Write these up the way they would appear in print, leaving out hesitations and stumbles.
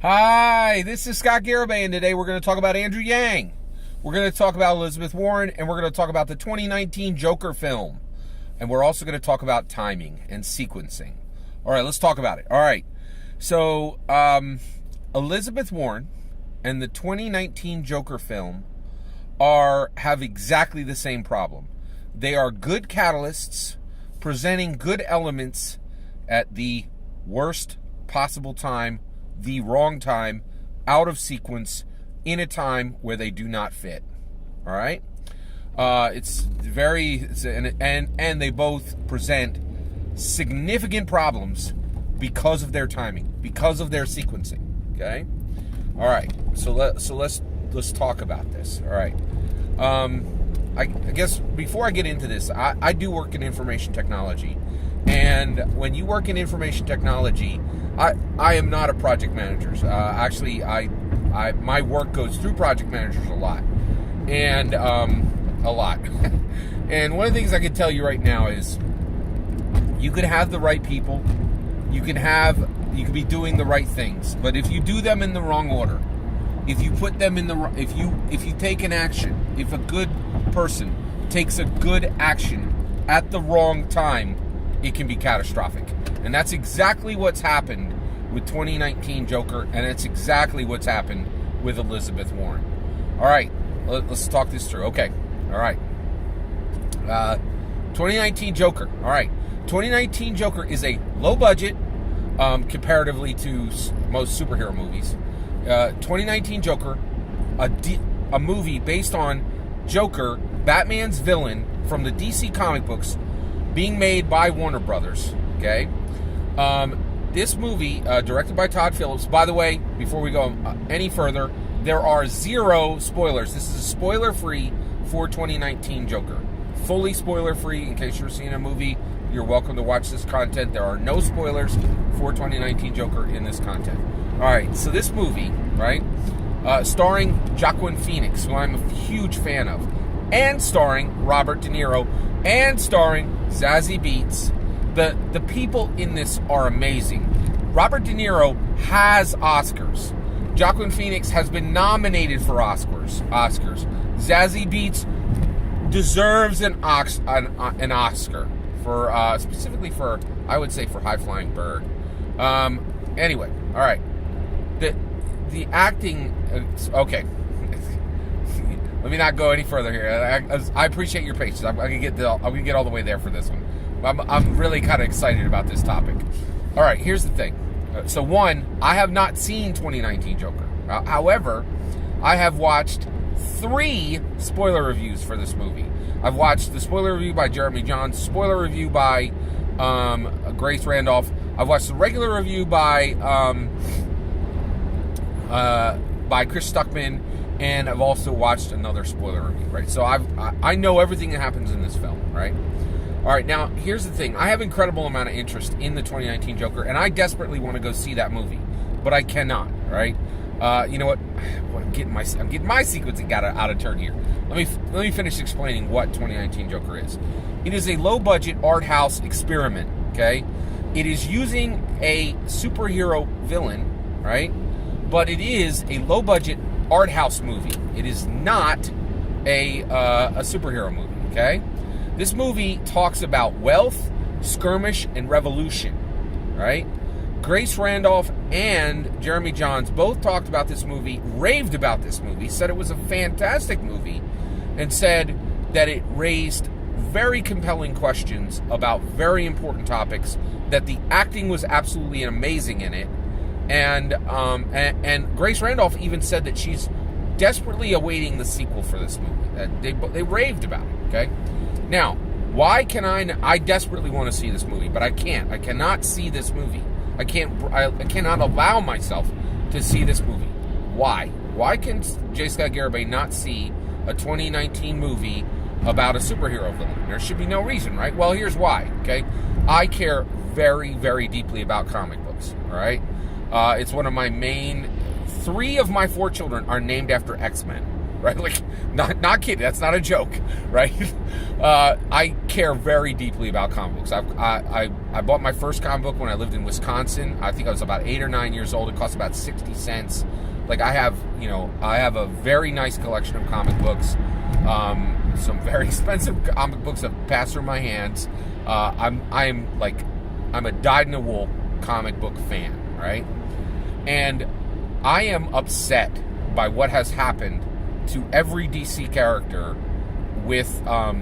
Hi, this is Scott Garibay, and today we're going to talk about Andrew Yang. We're going to talk about Elizabeth Warren, and we're going to talk about the 2019 Joker film. And we're also going to talk about timing and sequencing. All right, let's talk about it. All right, so Elizabeth Warren and the 2019 Joker film have exactly the same problem. They are good catalysts presenting good elements at the worst possible time, the wrong time, out of sequence, in a time where they do not fit. All right, and they both present significant problems because of their timing, because of their sequencing. Okay, all right. So let's talk about this. All right. I guess before I get into this, I do work in information technology, and when you work in information technology, I am not a project manager. Actually, my work goes through project managers a lot. And And one of the things I can tell you right now is you could have the right people, you could be doing the right things, but if you do them in the wrong order, if you put them in if you take an action, if a good person takes a good action at the wrong time, it can be catastrophic. And that's exactly what's happened with 2019 Joker, and it's exactly what's happened with Elizabeth Warren. All right, let's talk this through. Okay, all right. 2019 Joker. All right, 2019 Joker is a low budget comparatively to most superhero movies. 2019 Joker, a movie based on Joker, Batman's villain from the DC comic books, being made by Warner Brothers. Okay, this movie, directed by Todd Phillips. By the way, before we go any further, there are zero spoilers. This is spoiler-free for 2019 Joker. Fully spoiler-free. In case you're seeing a movie, you're welcome to watch this content. There are no spoilers for 2019 Joker in this content. All right, so this movie, right, starring Joaquin Phoenix, who I'm a huge fan of, and starring Robert De Niro, and starring Zazie Beetz. The people in this are amazing. Robert De Niro has Oscars. Joaquin Phoenix has been nominated for Oscars. Zazie Beetz deserves an Oscar for specifically for, I would say, for High Flying Bird. Anyway, all right. The acting. Okay. Let me not go any further here. I appreciate your patience. I'm gonna get all the way there for this one. I'm really kind of excited about this topic. All right, here's the thing. So one, I have not seen 2019 Joker. However, I have watched 3 spoiler reviews for this movie. I've watched the spoiler review by Jeremy Jahns, spoiler review by Grace Randolph. I've watched the regular review by Chris Stuckman, and I've also watched another spoiler review. Right, so I know everything that happens in this film. Right. All right, now, here's the thing. I have an incredible amount of interest in the 2019 Joker, and I desperately want to go see that movie, but I cannot, right? You know what? I'm getting my sequencing out of turn here. Let me finish explaining what 2019 Joker is. It is a low-budget art house experiment, okay? It is using a superhero villain, right? But it is a low-budget art house movie. It is not a superhero movie, okay? This movie talks about wealth, skirmish, and revolution, right? Grace Randolph and Jeremy Jahns both talked about this movie, raved about this movie, said it was a fantastic movie, and said that it raised very compelling questions about very important topics, that the acting was absolutely amazing in it, and Grace Randolph even said that she's desperately awaiting the sequel for this movie. They raved about it, okay? Now, why can I desperately want to see this movie, but I can't. I cannot see this movie. I cannot allow myself to see this movie. Why? Why can J. Scott Garibay not see a 2019 movie about a superhero villain? There should be no reason, right? Well, here's why, okay? I care very, very deeply about comic books, all right? It's one of my main... 3 of my 4 children are named after X-Men. Right, like, not kidding. That's not a joke, right? I care very deeply about comic books. I bought my first comic book when I lived in Wisconsin. I think I was about 8 or 9 years old. It cost about 60 cents. Like, I have a very nice collection of comic books. Some very expensive comic books have passed through my hands. I'm a dyed-in-the-wool comic book fan, right? And I am upset by what has happened to every DC character with how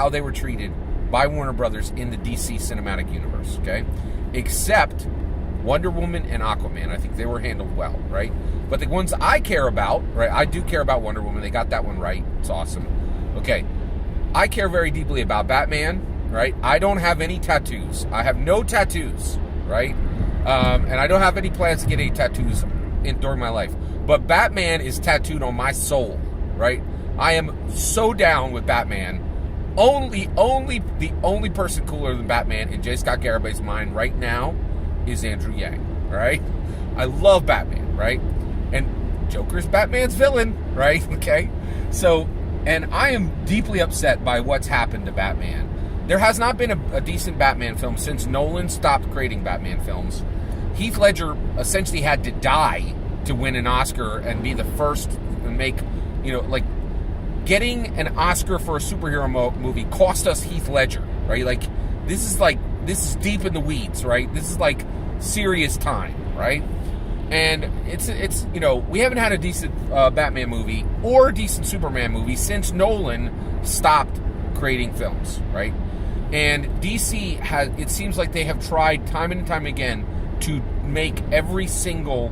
they were treated by Warner Brothers in the DC cinematic universe, okay? Except Wonder Woman and Aquaman. I think they were handled well, right? But the ones I care about, right? I do care about Wonder Woman. They got that one right. It's awesome. Okay. I care very deeply about Batman, right? I don't have any tattoos. I have no tattoos, right? And I don't have any plans to get any tattoos during my life. But Batman is tattooed on my soul, right? I am so down with Batman. The only person cooler than Batman in J. Scott Garabay's mind right now is Andrew Yang, right? I love Batman, right? And Joker's Batman's villain, right? Okay? So, and I am deeply upset by what's happened to Batman. There has not been a decent Batman film since Nolan stopped creating Batman films. Heath Ledger essentially had to die to win an Oscar and be the first to make, getting an Oscar for a superhero movie cost us Heath Ledger, right? Like, this is deep in the weeds, right? This is like serious time, right? And it's we haven't had a decent Batman movie or a decent Superman movie since Nolan stopped creating films, right? And DC it seems like they have tried time and time again to make every single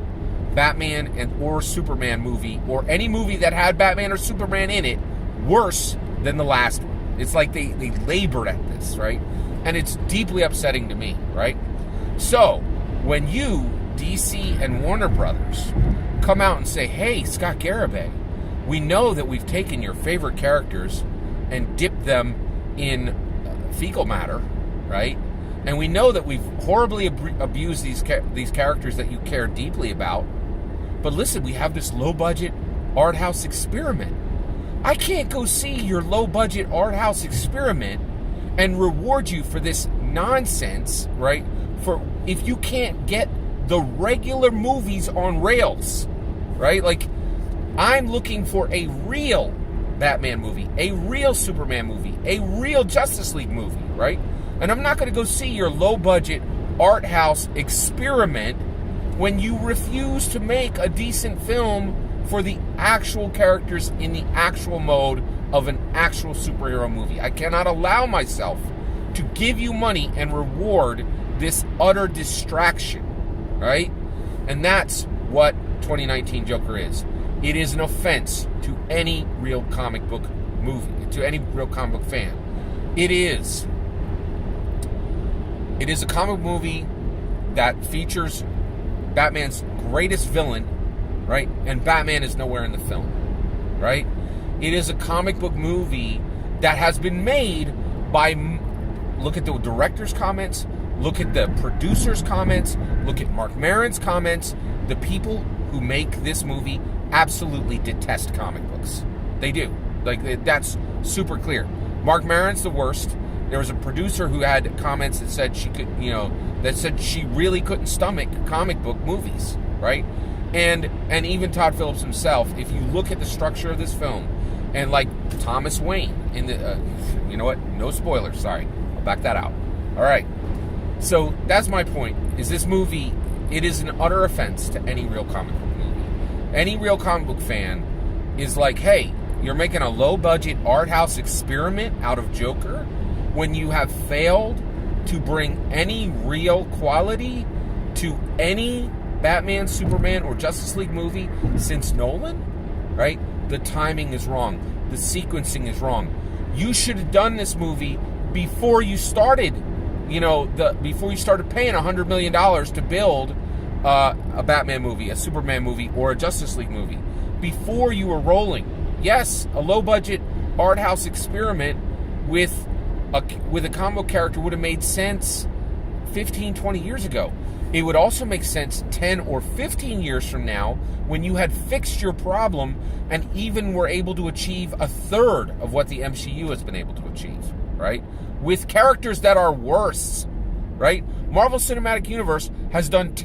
Batman or Superman movie, or any movie that had Batman or Superman in it, worse than the last one. It's like they labored at this, right? And it's deeply upsetting to me, right? So, when you, DC and Warner Brothers, come out and say, hey, Scott Garibay, we know that we've taken your favorite characters and dipped them in fecal matter, right? And we know that we've horribly abused these characters that you care deeply about. But listen, we have this low-budget art house experiment. I can't go see your low-budget art house experiment and reward you for this nonsense, right? For if you can't get the regular movies on rails, right? Like, I'm looking for a real Batman movie, a real Superman movie, a real Justice League movie, right? And I'm not going to go see your low-budget art house experiment when you refuse to make a decent film for the actual characters in the actual mode of an actual superhero movie. I cannot allow myself to give you money and reward this utter distraction, right? And that's what 2019 Joker is. It is an offense to any real comic book movie, to any real comic book fan. It is a comic movie that features Batman's greatest villain, right? And Batman is nowhere in the film, right? It is a comic book movie that has been made by, look at the director's comments, look at the producer's comments, look at Mark Maron's comments. The people who make this movie absolutely detest comic books. They do. Like, that's super clear. Mark Maron's the worst. There was a producer who had comments that said she could, that said she really couldn't stomach comic book movies, right? And even Todd Phillips himself, if you look at the structure of this film, and like Thomas Wayne in the, you know what? No spoilers. Sorry, I'll back that out. All right. So that's my point. Is this movie? It is an utter offense to any real comic book movie. Any real comic book fan is like, hey, you're making a low-budget art house experiment out of Joker when you have failed to bring any real quality to any Batman, Superman, or Justice League movie since Nolan, right? The timing is wrong. The sequencing is wrong. You should have done this movie before you started, before you started paying $100 million to build a Batman movie, a Superman movie, or a Justice League movie. Before you were rolling. Yes, a low-budget art house experiment with a comic book character would have made sense 15, 20 years ago. It would also make sense 10 or 15 years from now when you had fixed your problem and even were able to achieve a third of what the MCU has been able to achieve, right? with characters that are worse, right? Marvel Cinematic Universe has done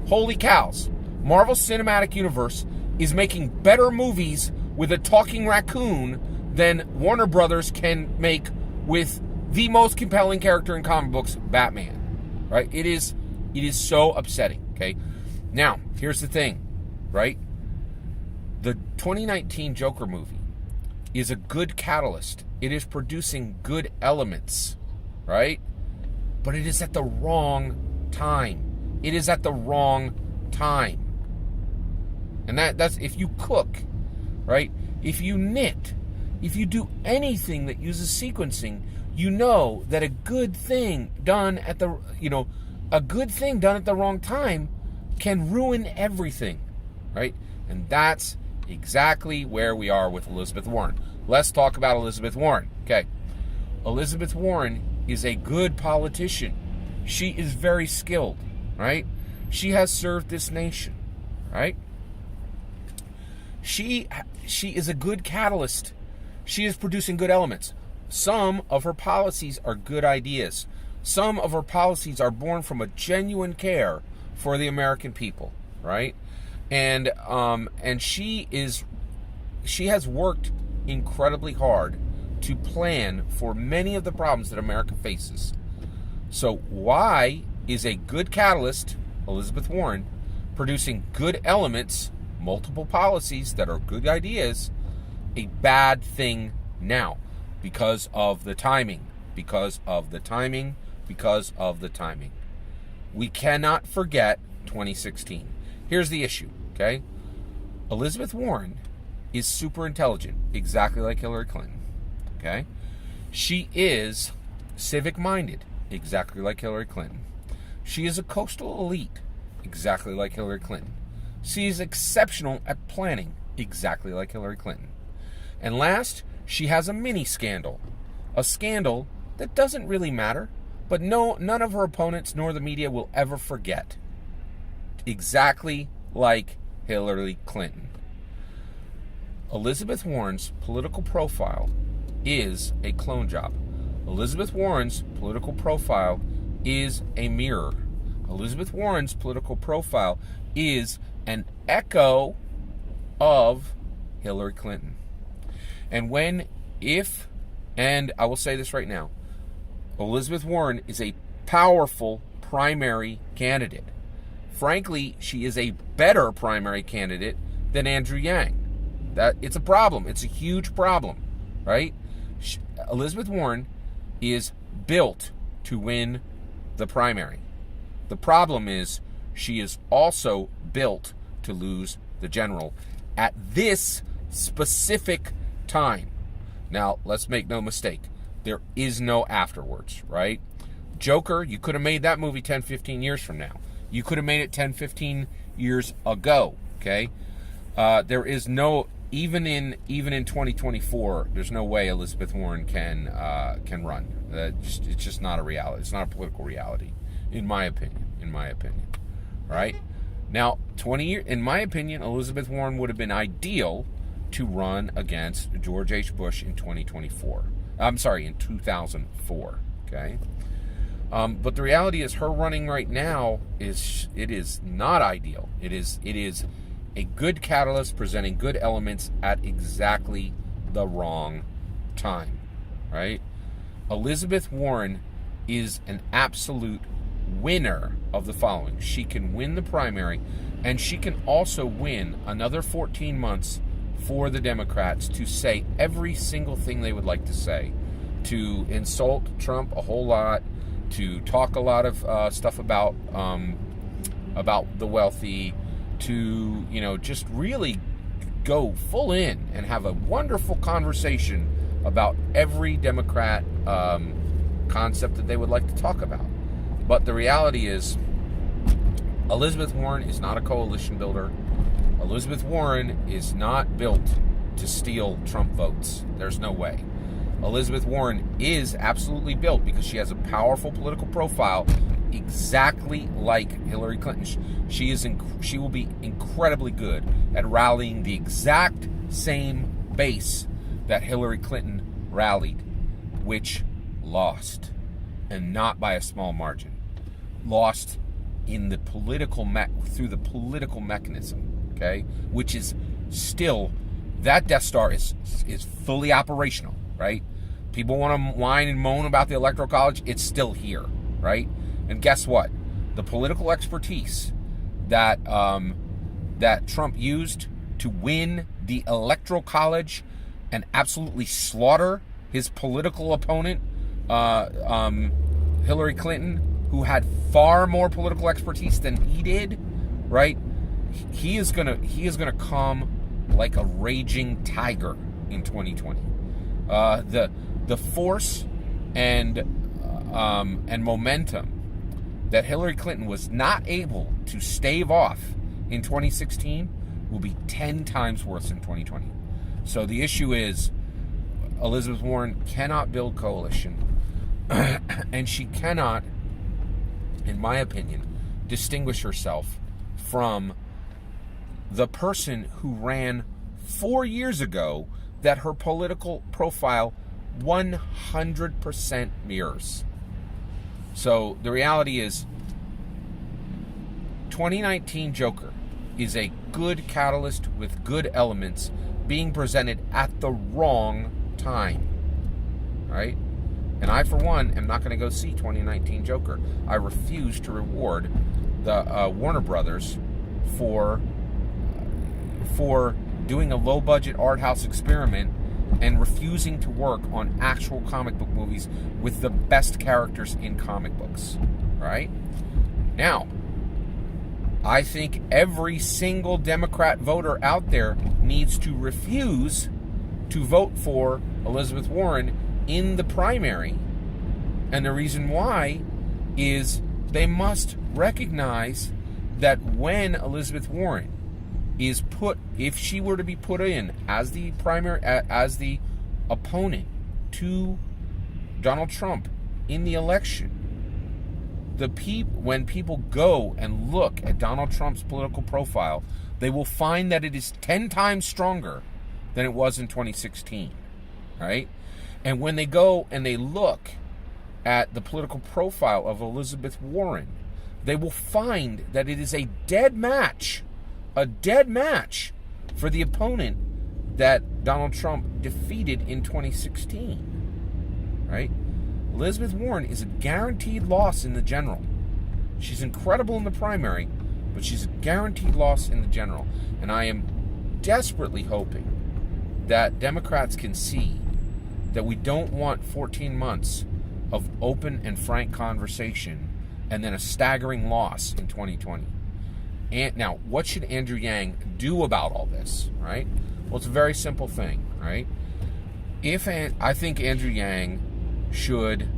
holy cows. Marvel Cinematic Universe is making better movies with a talking raccoon than Warner Brothers can make with the most compelling character in comic books, Batman, right? It is so upsetting, okay? Now, here's the thing, right? The 2019 Joker movie is a good catalyst. It is producing good elements, right? But it is at the wrong time. It is at the wrong time. And that's if you cook, right? If you knit, if you do anything that uses sequencing, you know that a good thing done at the wrong time can ruin everything, right? And that's exactly where we are with Elizabeth Warren. Let's talk about Elizabeth Warren. Okay. Elizabeth Warren is a good politician. She is very skilled, right? She has served this nation, right? She is a good catalyst. She is producing good elements. Some of her policies are good ideas. Some of her policies are born from a genuine care for the American people, right? And she has worked incredibly hard to plan for many of the problems that America faces. So why is a good catalyst, Elizabeth Warren, producing good elements, multiple policies that are good ideas, a bad thing now? Because of the timing. Because of the timing. Because of the timing. We cannot forget 2016. Here's the issue, okay? Elizabeth Warren is super intelligent, exactly like Hillary Clinton, okay? She is civic-minded, exactly like Hillary Clinton. She is a coastal elite, exactly like Hillary Clinton. She is exceptional at planning, exactly like Hillary Clinton. And last, she has a mini scandal. A scandal that doesn't really matter, but none of her opponents nor the media will ever forget. Exactly like Hillary Clinton. Elizabeth Warren's political profile is a clone job. Elizabeth Warren's political profile is a mirror. Elizabeth Warren's political profile is an echo of Hillary Clinton. And and I will say this right now, Elizabeth Warren is a powerful primary candidate. Frankly, she is a better primary candidate than Andrew Yang. It's a problem. It's a huge problem, right? Elizabeth Warren is built to win the primary. The problem is she is also built to lose the general at this specific time. Now, let's make no mistake. There is no afterwards, right? Joker, you could have made that movie 10, 15 years from now. You could have made it 10, 15 years ago, okay? There is no, even in 2024, there's no way Elizabeth Warren can run. It's just not a reality. It's not a political reality, in my opinion. All right? Now, 20 years, in my opinion, Elizabeth Warren would have been ideal to run against George H. Bush in 2024. I'm sorry, in 2004, okay? But the reality is her running right now is not ideal. It is a good catalyst presenting good elements at exactly the wrong time, right? Elizabeth Warren is an absolute winner of the following. She can win the primary, and she can also win another 14 months for the Democrats to say every single thing they would like to say, to insult Trump a whole lot, to talk a lot of stuff about the wealthy, to just really go full in and have a wonderful conversation about every Democrat concept that they would like to talk about. But the reality is, Elizabeth Warren is not a coalition builder. Elizabeth Warren is not built to steal Trump votes. There's no way. Elizabeth Warren is absolutely built because she has a powerful political profile, exactly like Hillary Clinton. She will be incredibly good at rallying the exact same base that Hillary Clinton rallied, which lost, and not by a small margin. Lost in the through the political mechanism, okay, which is still, that Death Star is fully operational, right? People want to whine and moan about the Electoral College. It's still here, right? And guess what? The political expertise that that Trump used to win the Electoral College and absolutely slaughter his political opponent, Hillary Clinton, who had far more political expertise than he did, right? He is gonna come like a raging tiger in 2020. The force and momentum that Hillary Clinton was not able to stave off in 2016 will be 10 times worse in 2020. So the issue is, Elizabeth Warren cannot build coalition, and she cannot, in my opinion, distinguish herself from the person who ran 4 years ago that her political profile 100% mirrors. So the reality is, 2019 Joker is a good catalyst with good elements being presented at the wrong time, right? And I, for one, am not going to go see 2019 Joker. I refuse to reward the Warner Brothers for doing a low-budget art house experiment and refusing to work on actual comic book movies with the best characters in comic books, right? Now, I think every single Democrat voter out there needs to refuse to vote for Elizabeth Warren in the primary. And the reason why is they must recognize that when Elizabeth Warren is if she were to be put in as the primary, as the opponent to Donald Trump in the election, when people go and look at Donald Trump's political profile, they will find that it is 10 times stronger than it was in 2016, right? And when they go and they look at the political profile of Elizabeth Warren, they will find that it is a dead match for the opponent that Donald Trump defeated in 2016, right? Elizabeth Warren is a guaranteed loss in the general. She's incredible in the primary, but she's a guaranteed loss in the general. And I am desperately hoping that Democrats can see that we don't want 14 months of open and frank conversation and then a staggering loss in 2020. And now, what should Andrew Yang do about all this, right? Well, it's a very simple thing, right? I think Andrew Yang should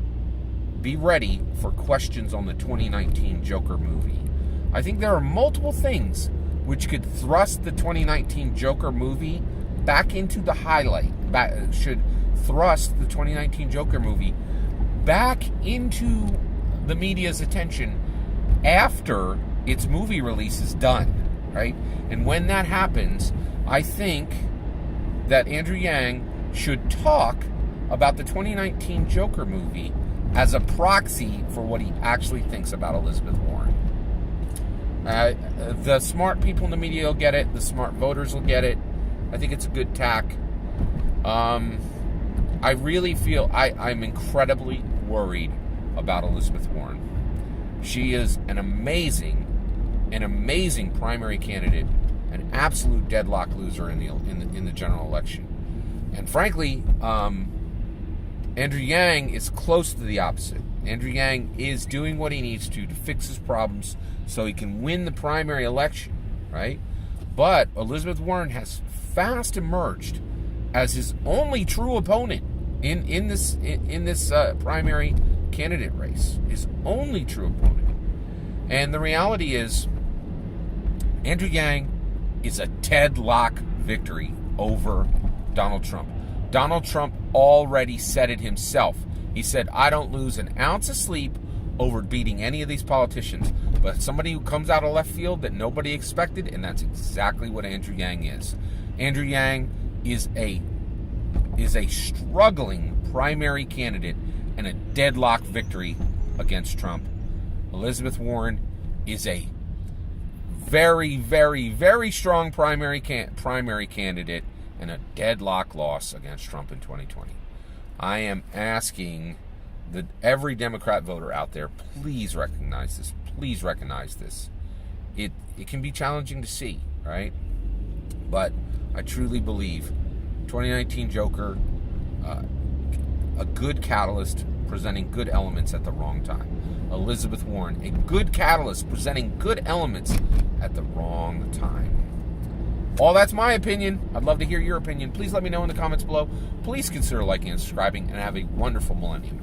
be ready for questions on the 2019 Joker movie. I think there are multiple things which could thrust the 2019 Joker movie back into the should thrust the 2019 Joker movie back into the media's attention after its movie release is done, right? And when that happens, I think that Andrew Yang should talk about the 2019 Joker movie as a proxy for what he actually thinks about Elizabeth Warren. The smart people in the media will get it. The smart voters will get it. I think it's a good tack. I really feel I'm incredibly worried about Elizabeth Warren. She is an amazing primary candidate, an absolute deadlock loser in the general election. And frankly, Andrew Yang is close to the opposite. Andrew Yang is doing what he needs to fix his problems so he can win the primary election, right? But Elizabeth Warren has fast emerged as his only true opponent in this primary candidate race. His only true opponent. And the reality is, Andrew Yang is a deadlock victory over Donald Trump. Donald Trump already said it himself. He said, I don't lose an ounce of sleep over beating any of these politicians, but somebody who comes out of left field that nobody expected, and that's exactly what Andrew Yang is. Andrew Yang is a struggling primary candidate and a deadlock victory against Trump. Elizabeth Warren is a very, very, very strong primary candidate and a deadlock loss against Trump in 2020. I am asking every Democrat voter out there, please recognize this. Please recognize this. It can be challenging to see, right? But I truly believe 2019 Joker, a good catalyst presenting good elements at the wrong time. Elizabeth Warren, a good catalyst presenting good elements at the wrong time. All that's my opinion. I'd love to hear your opinion. Please let me know in the comments below. Please consider liking and subscribing, and have a wonderful millennium.